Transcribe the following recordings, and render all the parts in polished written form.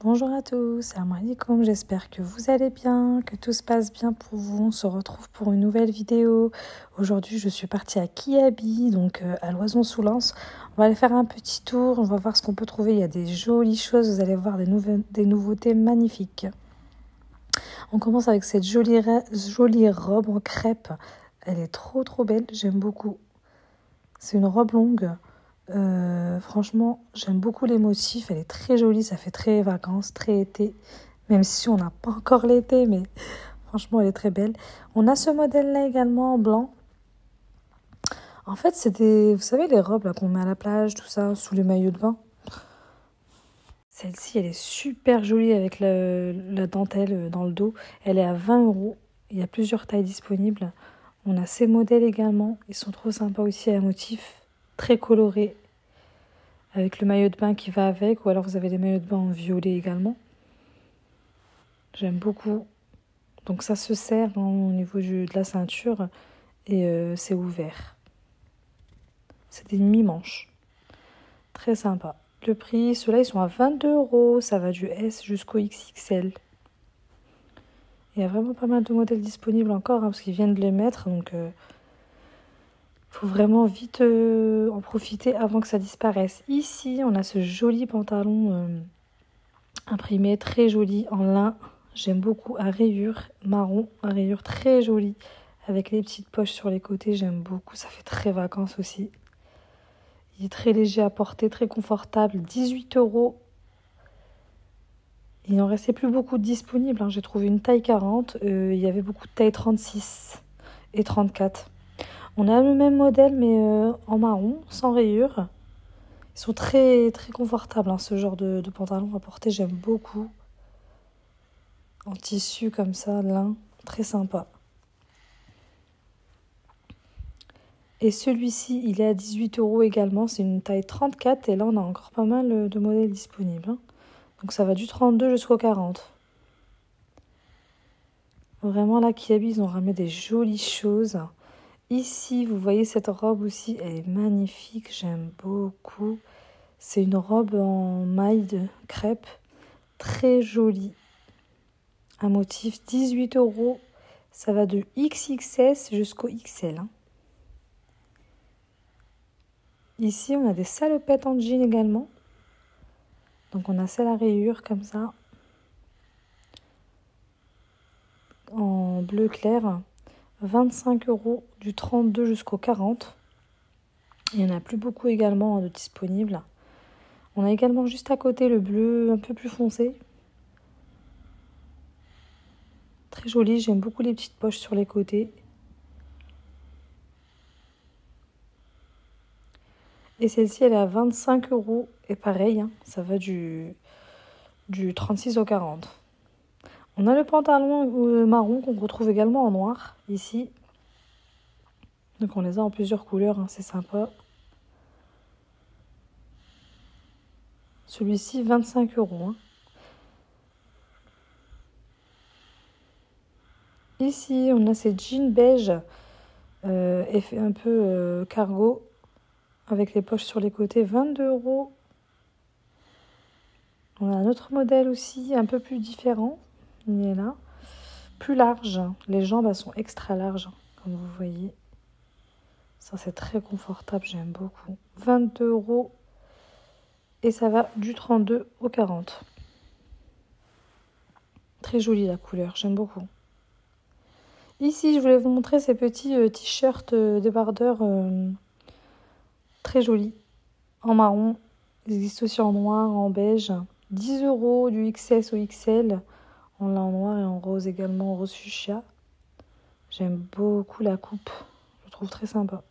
Bonjour à tous, salam alaikum, j'espère que vous allez bien, que tout se passe bien pour vous. On se retrouve pour une nouvelle vidéo. Aujourd'hui, je suis partie à Kiabi, donc à Loison-sous-Lens. On va aller faire un petit tour, on va voir ce qu'on peut trouver. Il y a des jolies choses, vous allez voir des nouveautés magnifiques. On commence avec cette jolie robe en crêpe. Elle est trop belle, j'aime beaucoup. C'est une robe longue. Franchement, j'aime beaucoup les motifs. Elle est très jolie, ça fait très vacances, très été. Même si on n'a pas encore l'été, mais franchement, elle est très belle. On a ce modèle-là également en blanc. En fait, c'est des, vous savez, les robes là qu'on met à la plage, tout ça, sous les maillots de bain. Celle-ci, elle est super jolie avec la dentelle dans le dos. Elle est à 20 €. Il y a plusieurs tailles disponibles. On a ces modèles également. Ils sont trop sympas aussi à motifs très colorés. Avec le maillot de bain qui va avec, ou alors vous avez les maillots de bain en violet également. J'aime beaucoup. Donc ça se serre au niveau de la ceinture et c'est ouvert. C'est des mi-manches. Très sympa. Le prix, ceux-là ils sont à 22 €. Ça va du S jusqu'au XXL. Il y a vraiment pas mal de modèles disponibles encore parce qu'ils viennent de les mettre. Donc faut vraiment vite en profiter avant que ça disparaisse. Ici, on a ce joli pantalon imprimé, très joli, en lin. J'aime beaucoup, à rayures, marron, à rayures très joli, avec les petites poches sur les côtés, j'aime beaucoup. Ça fait très vacances aussi. Il est très léger à porter, très confortable, 18 €. Il n'en restait plus beaucoup de disponibles. J'ai trouvé une taille 40, il y avait beaucoup de taille 36 et 34. On a le même modèle, mais en marron, sans rayures. Ils sont très confortables, ce genre de pantalon à porter, j'aime beaucoup. En tissu comme ça, lin, très sympa. Et celui-ci, il est à 18 € également, c'est une taille 34 et là on a encore pas mal de modèles disponibles. Donc ça va du 32 jusqu'au 40. Vraiment là, Kiabi, ils ont ramené des jolies choses. Ici, vous voyez cette robe aussi, elle est magnifique, j'aime beaucoup. C'est une robe en maille de crêpe, très jolie. Un motif 18 €. Ça va de XXS jusqu'au XL. Ici, on a des salopettes en jean également. Donc, on a celle à rayures comme ça. En bleu clair. 25 € du 32 jusqu'au 40. Il n'y en a plus beaucoup également de disponibles. On a également juste à côté le bleu un peu plus foncé. Très joli, j'aime beaucoup les petites poches sur les côtés. Et celle-ci, elle est à 25 €. Et pareil, ça va du 36 au 40. On a le pantalon marron qu'on retrouve également en noir, ici. Donc on les a en plusieurs couleurs, c'est sympa. Celui-ci, 25 €. Ici, on a ces jeans beige, effet un peu cargo, avec les poches sur les côtés, 22 €. On a un autre modèle aussi, un peu plus différent. Il est là. Plus large. Les jambes, elles sont extra larges, comme vous voyez. Ça, c'est très confortable, j'aime beaucoup. 22 €. Et ça va du 32 au 40. Très jolie la couleur, j'aime beaucoup. Ici, je voulais vous montrer ces petits t-shirts débardeurs très jolis. En marron. Ils existent aussi en noir, en beige. 10 € du XS au XL. En noir et en rose également, en rose fuchsia. J'aime beaucoup la coupe. Je la trouve très sympa.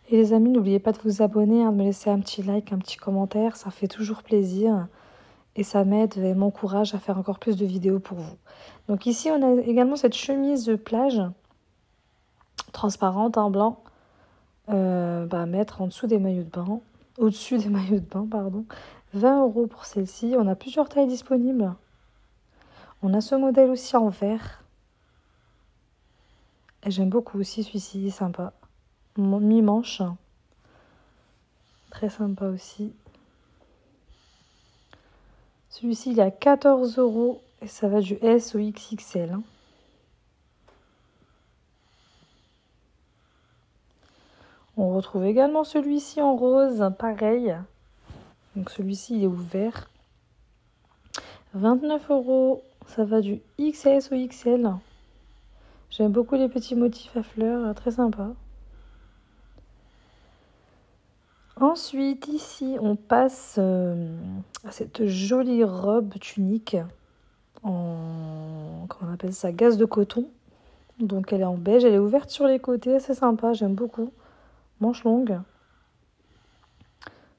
Et les amis, n'oubliez pas de vous abonner, de me laisser un petit like, un petit commentaire. Ça fait toujours plaisir. Et ça m'aide et m'encourage à faire encore plus de vidéos pour vous. Donc ici, on a également cette chemise de plage transparente en blanc. À mettre en dessous des maillots de bain. Au-dessus des maillots de bain, pardon. 20 € pour celle-ci. On a plusieurs tailles disponibles. On a ce modèle aussi en vert. Et j'aime beaucoup aussi celui-ci, sympa. Mi-manche. Très sympa aussi. Celui-ci, il est à 14 € et ça va du S au XXL. On retrouve également celui-ci en rose, pareil. Donc celui-ci, il est ouvert. 29 €, ça va du XS au XL. J'aime beaucoup les petits motifs à fleurs, très sympa. Ensuite, ici, on passe à cette jolie robe tunique en, comment on appelle ça, gaze de coton. Donc elle est en beige, elle est ouverte sur les côtés, assez sympa, j'aime beaucoup. Manche longue.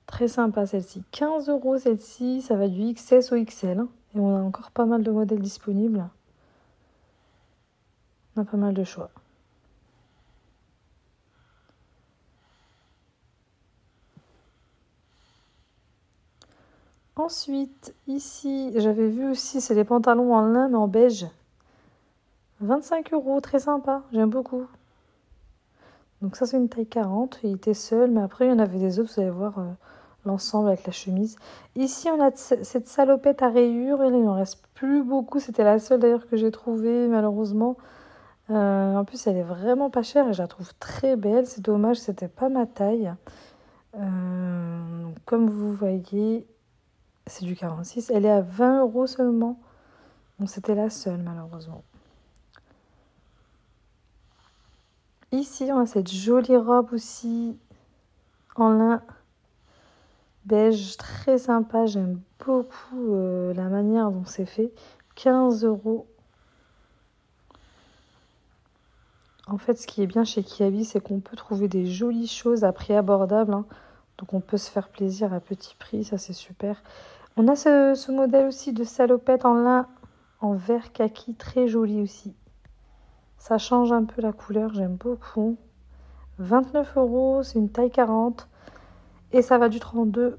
Très sympa celle-ci. 15 € celle-ci, ça va du XS au XL. Et on a encore pas mal de modèles disponibles. On a pas mal de choix. Ensuite, ici, j'avais vu aussi, c'est des pantalons en lin mais en beige. 25 €, très sympa, j'aime beaucoup. Donc ça, c'est une taille 40, il était seul, mais après, il y en avait des autres, vous allez voir l'ensemble avec la chemise. Ici, on a cette salopette à rayures, et là, il n'en reste plus beaucoup. C'était la seule d'ailleurs que j'ai trouvée, malheureusement. En plus, elle est vraiment pas chère et je la trouve très belle. C'est dommage, c'était pas ma taille. Comme vous voyez, c'est du 46. Elle est à 20 € seulement. Donc c'était la seule, malheureusement. Ici, on a cette jolie robe aussi en lin beige, très sympa. J'aime beaucoup la manière dont c'est fait. 15 €. En fait, ce qui est bien chez Kiabi, c'est qu'on peut trouver des jolies choses à prix abordable. Hein. Donc on peut se faire plaisir à petit prix, ça c'est super. On a ce modèle aussi de salopette en lin en vert kaki, très joli aussi. Ça change un peu la couleur, j'aime beaucoup. 29 €, c'est une taille 40. Et ça va du 32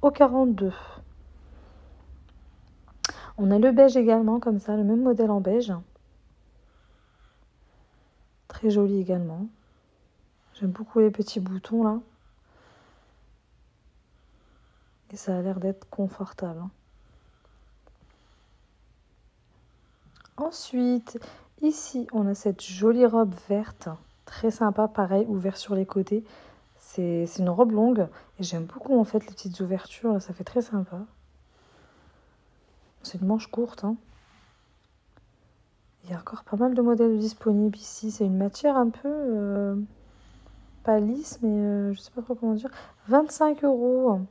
au 42. On a le beige également, comme ça, le même modèle en beige. Très joli également. J'aime beaucoup les petits boutons là. Et ça a l'air d'être confortable. Ensuite, ici, on a cette jolie robe verte. Très sympa, pareil, ouvert sur les côtés. C'est une robe longue. Et j'aime beaucoup en fait les petites ouvertures. Là, ça fait très sympa. C'est une manche courte. Hein. Il y a encore pas mal de modèles disponibles ici. C'est une matière un peu... pas lisse, mais je sais pas trop comment dire. 25 €.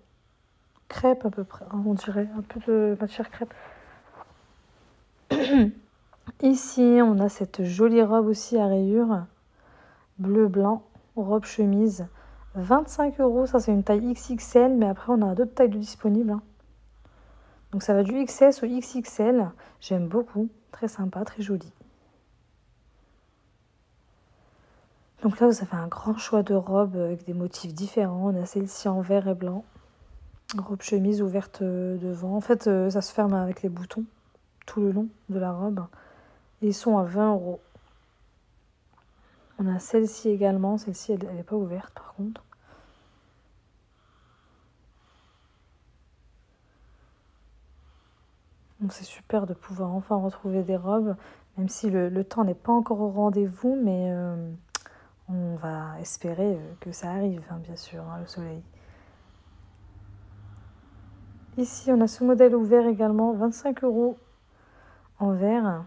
Crêpe à peu près, hein, on dirait. Un peu de matière crêpe. Ici, on a cette jolie robe aussi à rayures. Bleu-blanc, robe chemise. 25 €, ça c'est une taille XXL, mais après on a d'autres tailles de disponibles. Hein. Donc ça va du XS au XXL. J'aime beaucoup, très sympa, très joli. Donc là, vous avez un grand choix de robes avec des motifs différents. On a celle-ci en vert et blanc. Robe chemise ouverte devant. En fait, ça se ferme avec les boutons tout le long de la robe. Et ils sont à 20 €. On a celle-ci également. Celle-ci, elle n'est pas ouverte par contre. Donc c'est super de pouvoir enfin retrouver des robes, même si le temps n'est pas encore au rendez-vous, mais on va espérer que ça arrive, hein, bien sûr, hein, le soleil. Ici, on a ce modèle ouvert également, 25 € en vert.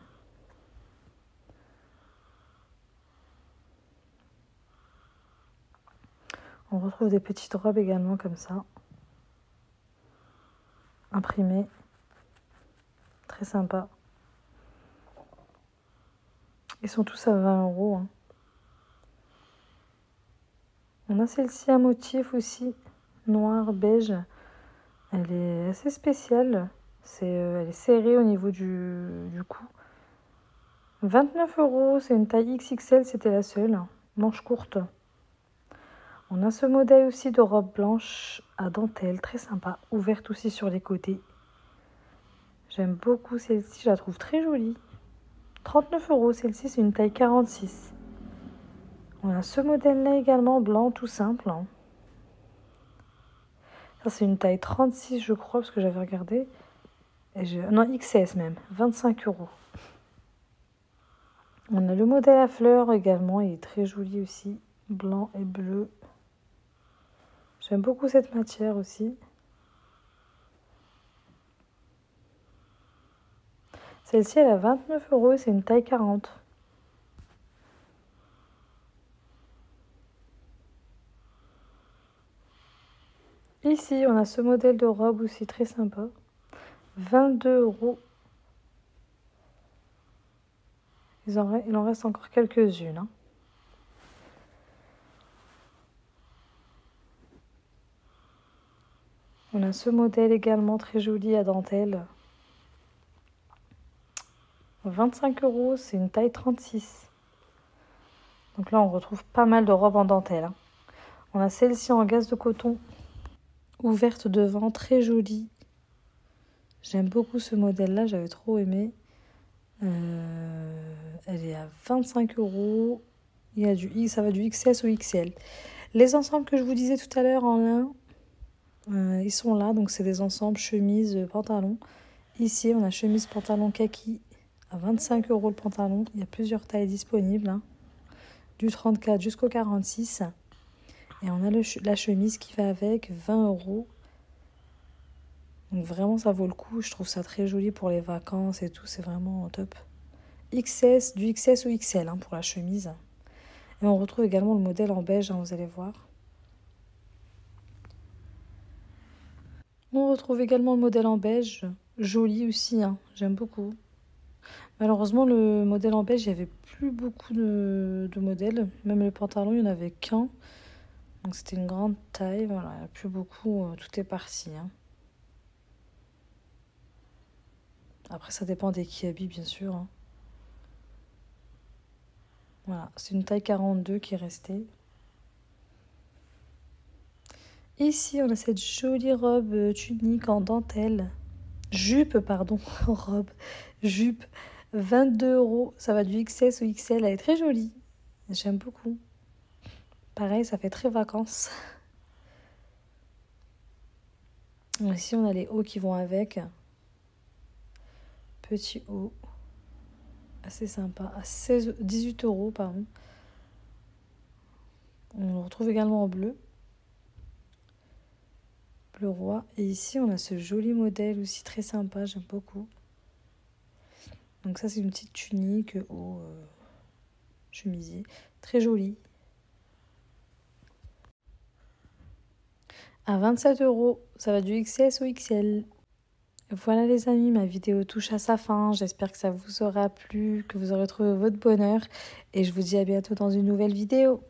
On retrouve des petites robes également comme ça, imprimées. Très sympa. Ils sont tous à 20 €. Hein. On a celle-ci à motif aussi, noir, beige. Elle est assez spéciale. Elle est serrée au niveau du cou. 29 €, c'est une taille XXL, c'était la seule. Manche courte. On a ce modèle aussi de robe blanche à dentelle, très sympa, ouverte aussi sur les côtés. J'aime beaucoup celle-ci, je la trouve très jolie. 39 €, celle-ci c'est une taille 46. On a ce modèle-là également, blanc, tout simple. Hein. Ça, c'est une taille 36, je crois, parce que j'avais regardé. Non, XS même, 25 euros. On a le modèle à fleurs également, il est très joli aussi, blanc et bleu. J'aime beaucoup cette matière aussi. Celle-ci, elle a 29 euros et c'est une taille 40. Ici, on a ce modèle de robe aussi très sympa. 22 euros. Il en reste encore quelques-unes. Hein. On a ce modèle également très joli à dentelle. 25 euros, c'est une taille 36. Donc là, on retrouve pas mal de robes en dentelle. Hein. On a celle-ci en gaze de coton, ouverte devant, très jolie. J'aime beaucoup ce modèle-là, j'avais trop aimé. Elle est à 25 euros. Ça va du XS au XL. Les ensembles que je vous disais tout à l'heure en lin, ils sont là. Donc c'est des ensembles chemise, pantalon. Ici, on a chemise, pantalon kaki à 25 euros le pantalon. Il y a plusieurs tailles disponibles. Hein. Du 34 jusqu'au 46. Et on a la chemise qui va avec, 20 euros. Donc vraiment, ça vaut le coup. Je trouve ça très joli pour les vacances et tout. C'est vraiment top. XS, du XS ou XL hein, pour la chemise. Et on retrouve également le modèle en beige, hein, vous allez voir. On retrouve également le modèle en beige. Joli aussi, hein, j'aime beaucoup. Malheureusement, le modèle en beige, il n'y avait plus beaucoup de modèles. Même le pantalon, il n'y en avait qu'un. Donc c'était une grande taille. Voilà, il n'y a plus beaucoup. Tout est parti. Hein. Après, ça dépend des qui habillent, bien sûr. Hein. Voilà, c'est une taille 42 qui est restée. Ici, on a cette jolie robe tunique en dentelle. Jupe, pardon, robe, jupe, 22 euros. Ça va du XS au XL, elle est très jolie. J'aime beaucoup. Pareil, ça fait très vacances. Ici, on a les hauts qui vont avec. Petit haut. Assez sympa. À 18 euros, pardon. On le retrouve également en bleu. Bleu roi. Et ici, on a ce joli modèle aussi très sympa. J'aime beaucoup. Donc ça, c'est une petite tunique au chemisier. Très jolie. À 27 euros. Ça va du XS au XL. Voilà les amis, ma vidéo touche à sa fin. J'espère que ça vous aura plu, que vous aurez trouvé votre bonheur. Et je vous dis à bientôt dans une nouvelle vidéo.